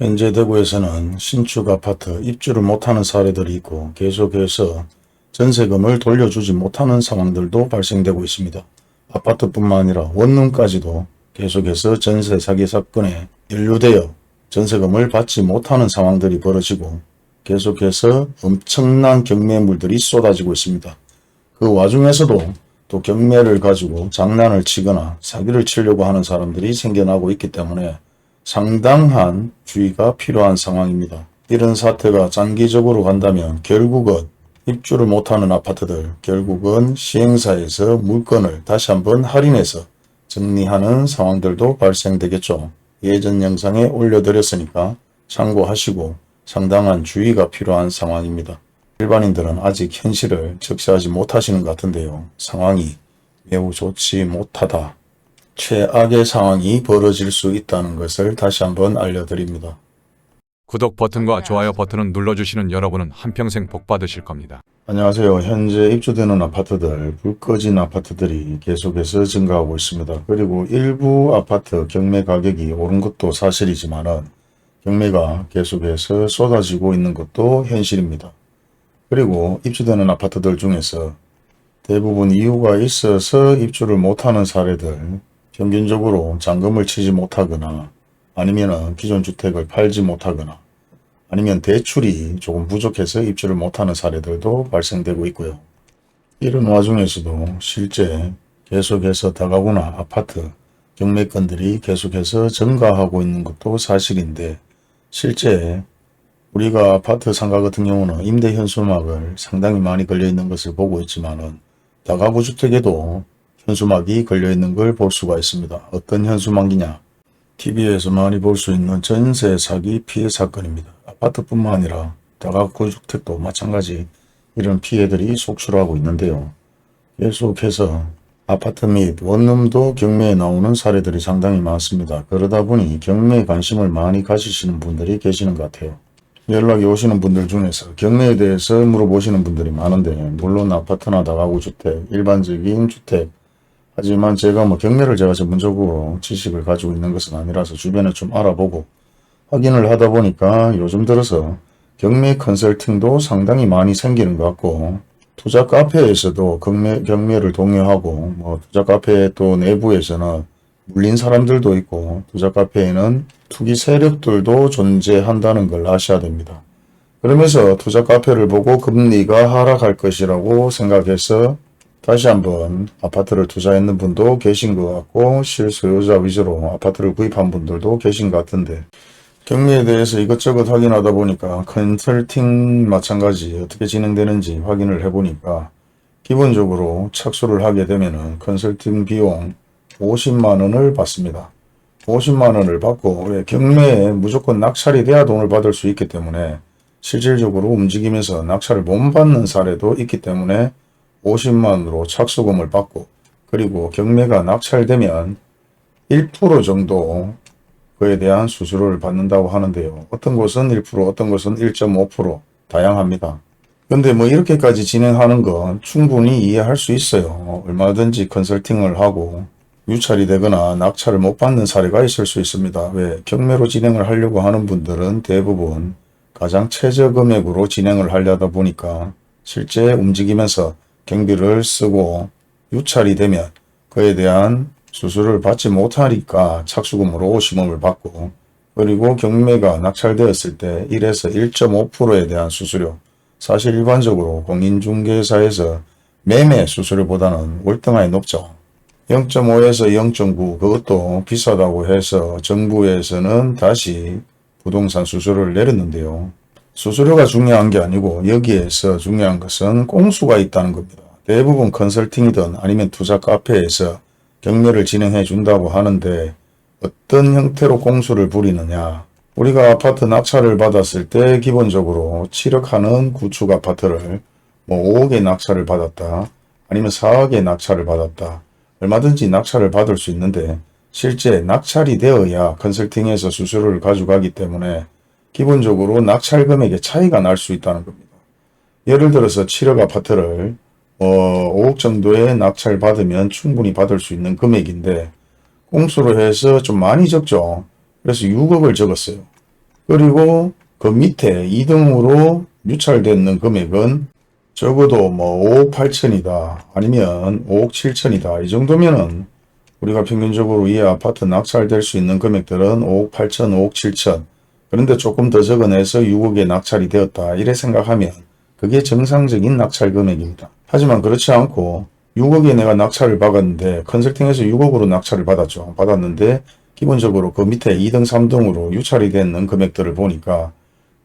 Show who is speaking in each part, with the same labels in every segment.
Speaker 1: 현재 대구에서는 신축 아파트 입주를 못하는 사례들이 있고 계속해서 전세금을 돌려주지 못하는 상황들도 발생되고 있습니다. 아파트뿐만 아니라 원룸까지도 계속해서 전세 사기 사건에 연루되어 전세금을 받지 못하는 상황들이 벌어지고 계속해서 엄청난 경매물들이 쏟아지고 있습니다. 그 와중에서도 또 경매를 가지고 장난을 치거나 사기를 치려고 하는 사람들이 생겨나고 있기 때문에 상당한 주의가 필요한 상황입니다. 이런 사태가 장기적으로 간다면 결국은 입주를 못하는 아파트들, 결국은 시행사에서 물건을 다시 한번 할인해서 정리하는 상황들도 발생되겠죠. 예전 영상에 올려드렸으니까 참고하시고 상당한 주의가 필요한 상황입니다. 일반인들은 아직 현실을 적시하지 못하시는 것 같은데요. 상황이 매우 좋지 못하다. 최악의 상황이 벌어질 수 있다는 것을 다시 한번 알려드립니다.
Speaker 2: 구독 버튼과 좋아요 버튼을 눌러주시는 여러분은 한평생 복 받으실 겁니다.
Speaker 1: 안녕하세요. 현재 입주되는 아파트들, 불 꺼진 아파트들이 계속해서 증가하고 있습니다. 그리고 일부 아파트 경매 가격이 오른 것도 사실이지만은 경매가 계속해서 쏟아지고 있는 것도 현실입니다. 그리고 입주되는 아파트들 중에서 대부분 이유가 있어서 입주를 못하는 사례들, 평균적으로 잔금을 치지 못하거나 아니면 기존 주택을 팔지 못하거나 아니면 대출이 조금 부족해서 입주를 못하는 사례들도 발생되고 있고요. 이런 와중에서도 실제 계속해서 다가구나 아파트 경매건들이 계속해서 증가하고 있는 것도 사실인데, 실제 우리가 아파트 상가 같은 경우는 임대 현수막을 상당히 많이 걸려 있는 것을 보고 있지만은 다가구 주택에도 현수막이 걸려 있는 걸 볼 수가 있습니다. 어떤 현수막이냐? TV에서 많이 볼 수 있는 전세 사기 피해 사건입니다. 아파트뿐만 아니라 다가구 주택도 마찬가지 이런 피해들이 속출하고 있는데요. 계속해서 아파트 및 원룸도 경매에 나오는 사례들이 상당히 많습니다. 그러다 보니 경매에 관심을 많이 가지시는 분들이 계시는 것 같아요. 연락이 오시는 분들 중에서 경매에 대해서 물어보시는 분들이 많은데, 물론 아파트나 다가구 주택, 일반적인 주택, 하지만 제가 경매를 제가 전문적으로 지식을 가지고 있는 것은 아니라서 주변에 좀 알아보고 확인을 하다 보니까 요즘 들어서 경매 컨설팅도 상당히 많이 생기는 것 같고, 투자 카페에서도 경매를 독려하고 투자 카페 또 내부에서는 물린 사람들도 있고 투자 카페에는 투기 세력들도 존재한다는 걸 아셔야 됩니다. 그러면서 투자 카페를 보고 금리가 하락할 것이라고 생각해서 다시 한번 아파트를 투자했는 분도 계신 것 같고, 실소유자 위주로 아파트를 구입한 분들도 계신 것 같은데, 경매에 대해서 이것저것 확인하다 보니까 컨설팅 마찬가지 어떻게 진행되는지 확인을 해보니까 기본적으로 착수를 하게 되면은 컨설팅 비용 50만 원을 받습니다. 50만 원을 받고, 왜 경매에 무조건 낙찰이 돼야 돈을 받을 수 있기 때문에 실질적으로 움직이면서 낙찰을 못 받는 사례도 있기 때문에 50만으로 착수금을 받고, 그리고 경매가 낙찰되면 1% 정도 그에 대한 수수료를 받는다고 하는데요. 어떤 곳은 1%, 어떤 곳은 1.5% 다양합니다. 근데 이렇게까지 진행하는 건 충분히 이해할 수 있어요. 얼마든지 컨설팅을 하고 유찰이 되거나 낙찰을 못 받는 사례가 있을 수 있습니다. 왜? 경매로 진행을 하려고 하는 분들은 대부분 가장 최저 금액으로 진행을 하려다 보니까 실제 움직이면서 경비를 쓰고 유찰이 되면 그에 대한 수수료를 받지 못하니까 착수금으로 50원을 받고, 그리고 경매가 낙찰되었을 때 1에서 1.5%에 대한 수수료, 사실 일반적으로 공인중개사에서 매매 수수료보다는 월등하게 높죠. 0.5에서 0.9, 그것도 비싸다고 해서 정부에서는 다시 부동산 수수료를 내렸는데요. 수수료가 중요한 게 아니고 여기에서 중요한 것은 공수가 있다는 겁니다. 대부분 컨설팅이든 아니면 투자 카페에서 경매를 진행해 준다고 하는데 어떤 형태로 공수를 부리느냐. 우리가 아파트 낙찰을 받았을 때 기본적으로 7억 하는 구축 아파트를 5억의 낙찰을 받았다, 아니면 4억의 낙찰을 받았다, 얼마든지 낙찰을 받을 수 있는데 실제 낙찰이 되어야 컨설팅에서 수수료를 가져가기 때문에 기본적으로 낙찰 금액의 차이가 날 수 있다는 겁니다. 예를 들어서 7억 아파트를 5억 정도의 낙찰 받으면 충분히 받을 수 있는 금액인데 공수로 해서 좀 많이 적죠. 그래서 6억을 적었어요. 그리고 그 밑에 2등으로 유찰되는 금액은 적어도 뭐 5억 8천이다 아니면 5억 7천이다 이 정도면은 우리가 평균적으로 이 아파트 낙찰될 수 있는 금액들은 5억 8천 5억 7천 그런데 조금 더 적어내서 6억에 낙찰이 되었다 이래 생각하면 그게 정상적인 낙찰 금액입니다. 하지만 그렇지 않고 6억에 내가 낙찰을 받았는데 컨설팅에서 6억으로 낙찰을 받았죠. 받았는데 기본적으로 그 밑에 2등 3등으로 유찰이 되는 금액들을 보니까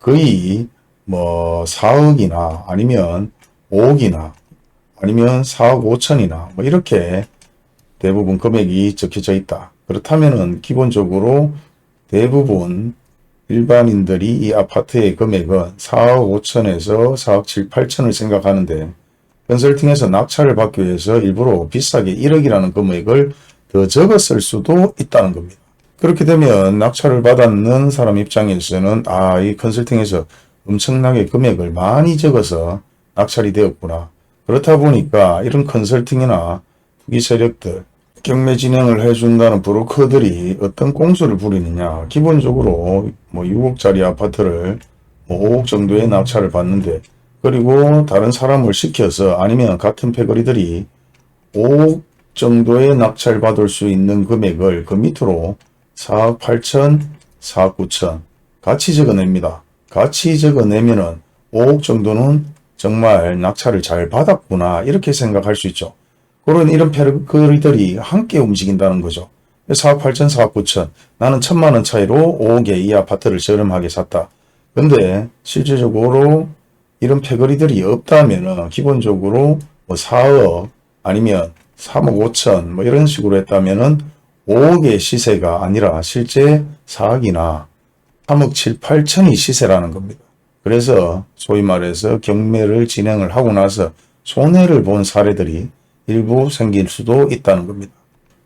Speaker 1: 거의 뭐 4억이나 아니면 5억이나 아니면 4억 5천이나 뭐 이렇게 대부분 금액이 적혀져 있다. 그렇다면은 기본적으로 대부분 일반인들이 이 아파트의 금액은 4억 5천에서 4억 7, 8천을 생각하는데 컨설팅에서 낙찰을 받기 위해서 일부러 비싸게 1억이라는 금액을 더 적었을 수도 있다는 겁니다. 그렇게 되면 낙찰을 받았는 사람 입장에서는 이 컨설팅에서 엄청나게 금액을 많이 적어서 낙찰이 되었구나. 그렇다 보니까 이런 컨설팅이나 투기 세력들, 경매 진행을 해준다는 브로커들이 어떤 꼼수를 부리느냐. 기본적으로 뭐 6억짜리 아파트를 뭐 5억 정도의 낙찰을 받는데 그리고 다른 사람을 시켜서 아니면 같은 패거리들이 5억 정도의 낙찰 받을 수 있는 금액을 그 밑으로 4억 8천, 4억 9천 같이 적어냅니다. 같이 적어내면은 5억 정도는 정말 낙찰을 잘 받았구나 이렇게 생각할 수 있죠. 그런 이런 패거리들이 함께 움직인다는 거죠. 4억 8천, 4억 9천 나는 1,000만 원 차이로 5억에 이 아파트를 저렴하게 샀다. 근데 실제적으로 이런 패거리들이 없다면 기본적으로 뭐 4억 아니면 3억 5천 뭐 이런 식으로 했다면은 5억의 시세가 아니라 실제 4억이나 3억 7, 8천이 시세라는 겁니다. 그래서 소위 말해서 경매를 진행을 하고 나서 손해를 본 사례들이 일부 생길 수도 있다는 겁니다.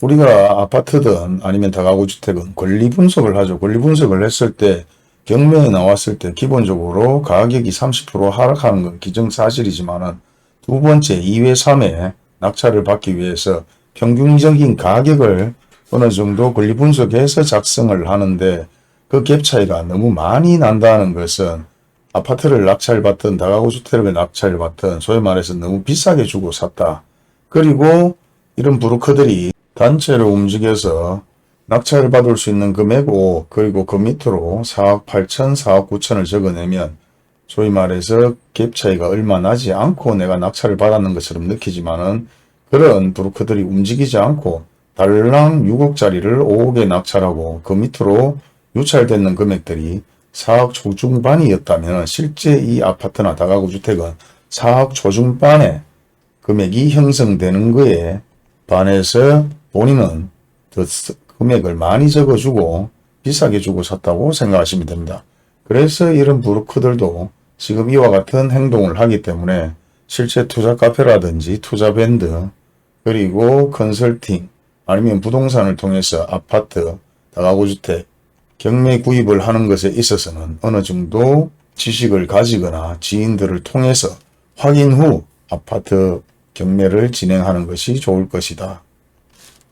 Speaker 1: 우리가 아파트든 아니면 다가구 주택은 권리 분석을 하죠. 권리 분석을 했을 때 경매에 나왔을 때 기본적으로 가격이 30% 하락하는 건 기정사실이지만은 두 번째 2회 3회 낙찰을 받기 위해서 평균적인 가격을 어느 정도 권리 분석해서 작성을 하는데 그 갭 차이가 너무 많이 난다는 것은 아파트를 낙찰받든 다가구 주택을 낙찰받든 소위 말해서 너무 비싸게 주고 샀다. 그리고 이런 브로커들이 단체로 움직여서 낙찰을 받을 수 있는 금액 5억 그리고 그 밑으로 4억 8천, 4억 9천을 적어내면 소위 말해서 갭 차이가 얼마 나지 않고 내가 낙찰을 받았는 것처럼 느끼지만은 그런 브로커들이 움직이지 않고 달랑 6억짜리를 5억에 낙찰하고 그 밑으로 유찰되는 금액들이 4억 초중반이었다면 실제 이 아파트나 다가구 주택은 4억 초중반의 금액이 형성되는 거에 반해서 본인은 더 금액을 많이 적어주고 비싸게 주고 샀다고 생각하시면 됩니다. 그래서 이런 브로커들도 지금 이와 같은 행동을 하기 때문에 실제 투자 카페라든지 투자 밴드 그리고 컨설팅 아니면 부동산을 통해서 아파트, 다가구 주택, 경매 구입을 하는 것에 있어서는 어느 정도 지식을 가지거나 지인들을 통해서 확인 후 아파트 경매를 진행하는 것이 좋을 것이다.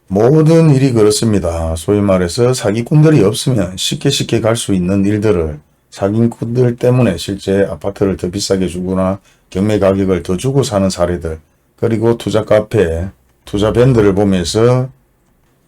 Speaker 1: 모든 일이 그렇습니다. 소위 말해서 사기꾼들이 없으면 쉽게 갈 수 있는 일들을 사기꾼들 때문에 실제 아파트를 더 비싸게 주거나 경매 가격을 더 주고 사는 사례들 그리고 투자 카페, 투자 밴드를 보면서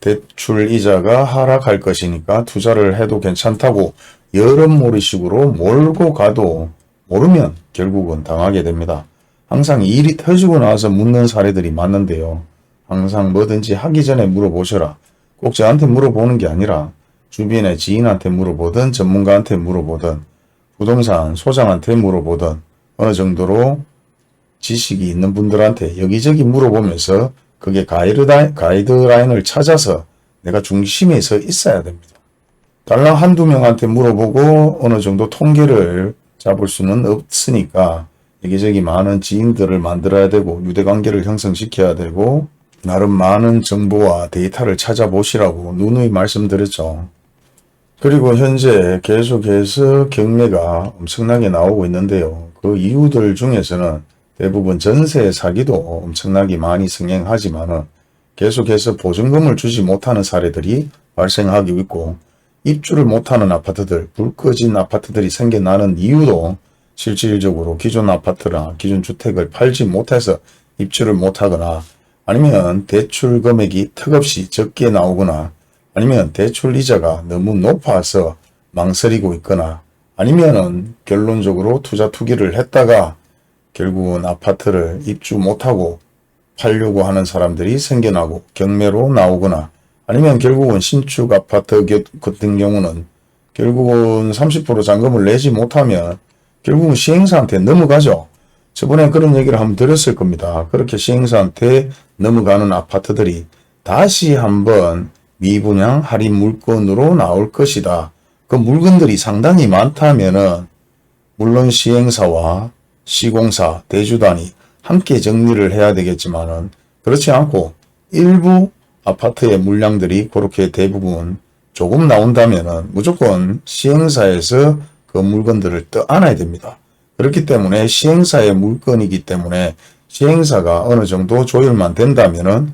Speaker 1: 대출 이자가 하락할 것이니까 투자를 해도 괜찮다고 여론몰이식으로 몰고 가도 모르면 결국은 당하게 됩니다. 항상 일이 터지고 나서 묻는 사례들이 많은데요. 항상 뭐든지 하기 전에 물어보셔라. 꼭 저한테 물어보는 게 아니라 주변의 지인한테 물어보든 전문가한테 물어보든 부동산 소장한테 물어보든 어느 정도로 지식이 있는 분들한테 여기저기 물어보면서 그게 가이드라인을 찾아서 내가 중심에 서 있어야 됩니다. 달랑 한두 명한테 물어보고 어느 정도 통계를 잡을 수는 없으니까 여기저기 많은 지인들을 만들어야 되고 유대관계를 형성시켜야 되고 나름 많은 정보와 데이터를 찾아보시라고 누누이 말씀드렸죠. 그리고 현재 계속해서 경매가 엄청나게 나오고 있는데요. 그 이유들 중에서는 대부분 전세 사기도 엄청나게 많이 승행하지만은 계속해서 보증금을 주지 못하는 사례들이 발생하고 있고 입주를 못하는 아파트들, 불 꺼진 아파트들이 생겨나는 이유도 실질적으로 기존 아파트나 기존 주택을 팔지 못해서 입주를 못하거나 아니면 대출 금액이 턱없이 적게 나오거나 아니면 대출 이자가 너무 높아서 망설이고 있거나 아니면은 결론적으로 투자 투기를 했다가 결국은 아파트를 입주 못하고 팔려고 하는 사람들이 생겨나고 경매로 나오거나 아니면 결국은 신축 아파트 같은 경우는 결국은 30% 잔금을 내지 못하면 결국은 시행사한테 넘어가죠. 저번에 그런 얘기를 한번 드렸을 겁니다. 그렇게 시행사한테 넘어가는 아파트들이 다시 한번 미분양 할인 물건으로 나올 것이다. 그 물건들이 상당히 많다면은 물론 시행사와 시공사, 대주단이 함께 정리를 해야 되겠지만은 그렇지 않고 일부 아파트의 물량들이 그렇게 대부분 조금 나온다면은 무조건 시행사에서 그 물건들을 떠안아야 됩니다. 그렇기 때문에 시행사의 물건이기 때문에 시행사가 어느 정도 조율만 된다면은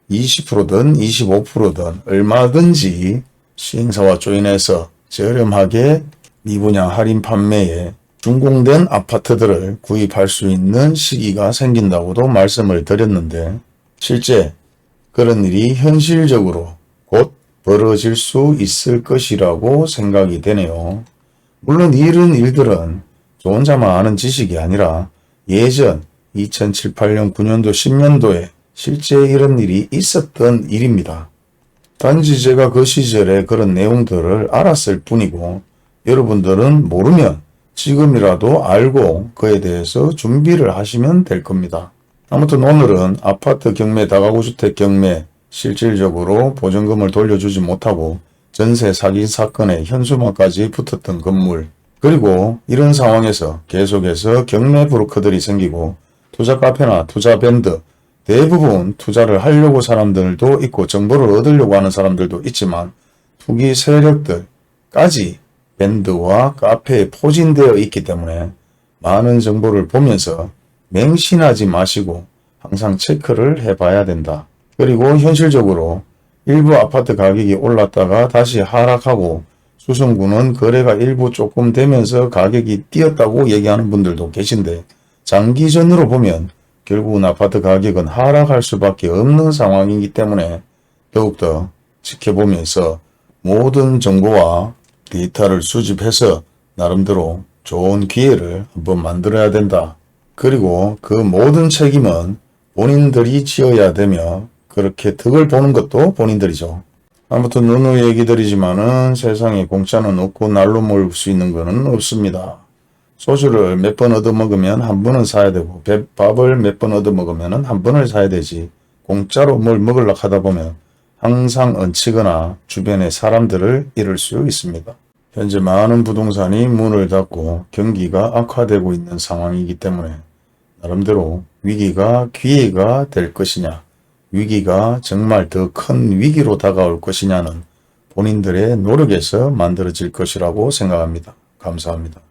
Speaker 1: 20%든 25%든 얼마든지 시행사와 조인해서 저렴하게 미분양 할인 판매에 준공된 아파트들을 구입할 수 있는 시기가 생긴다고도 말씀을 드렸는데 실제 그런 일이 현실적으로 곧 벌어질 수 있을 것이라고 생각이 되네요. 물론 이런 일들은 저 혼자만 아는 지식이 아니라 예전 2007, 8년, 9년도, 10년도에 실제 이런 일이 있었던 일입니다. 단지 제가 그 시절에 그런 내용들을 알았을 뿐이고 여러분들은 모르면 지금이라도 알고 그에 대해서 준비를 하시면 될 겁니다. 아무튼 오늘은 아파트 경매, 다가구 주택 경매 실질적으로 보증금을 돌려주지 못하고 전세 사기 사건에 현수막까지 붙었던 건물 그리고 이런 상황에서 계속해서 경매 브로커들이 생기고 투자 카페나 투자 밴드 대부분 투자를 하려고 사람들도 있고 정보를 얻으려고 하는 사람들도 있지만 투기 세력들까지 밴드와 카페에 포진되어 있기 때문에 많은 정보를 보면서 맹신하지 마시고 항상 체크를 해봐야 된다. 그리고 현실적으로 일부 아파트 가격이 올랐다가 다시 하락하고 수성구는 거래가 일부 조금 되면서 가격이 뛰었다고 얘기하는 분들도 계신데 장기전으로 보면 결국은 아파트 가격은 하락할 수밖에 없는 상황이기 때문에 더욱더 지켜보면서 모든 정보와 데이터를 수집해서 나름대로 좋은 기회를 한번 만들어야 된다. 그리고 그 모든 책임은 본인들이 지어야 되며 그렇게 득을 보는 것도 본인들이죠. 아무튼 누누이 얘기 드리지만은 세상에 공짜는 없고 날로 먹을 수 있는 것은 없습니다. 소주를 몇 번 얻어먹으면 한 번은 사야 되고 밥을 몇 번 얻어먹으면 한 번을 사야 되지 공짜로 뭘 먹으려고 하다 보면 항상 얹히거나 주변의 사람들을 잃을 수 있습니다. 현재 많은 부동산이 문을 닫고 경기가 악화되고 있는 상황이기 때문에 나름대로 위기가 기회가 될 것이냐 위기가 정말 더 큰 위기로 다가올 것이냐는 본인들의 노력에서 만들어질 것이라고 생각합니다. 감사합니다.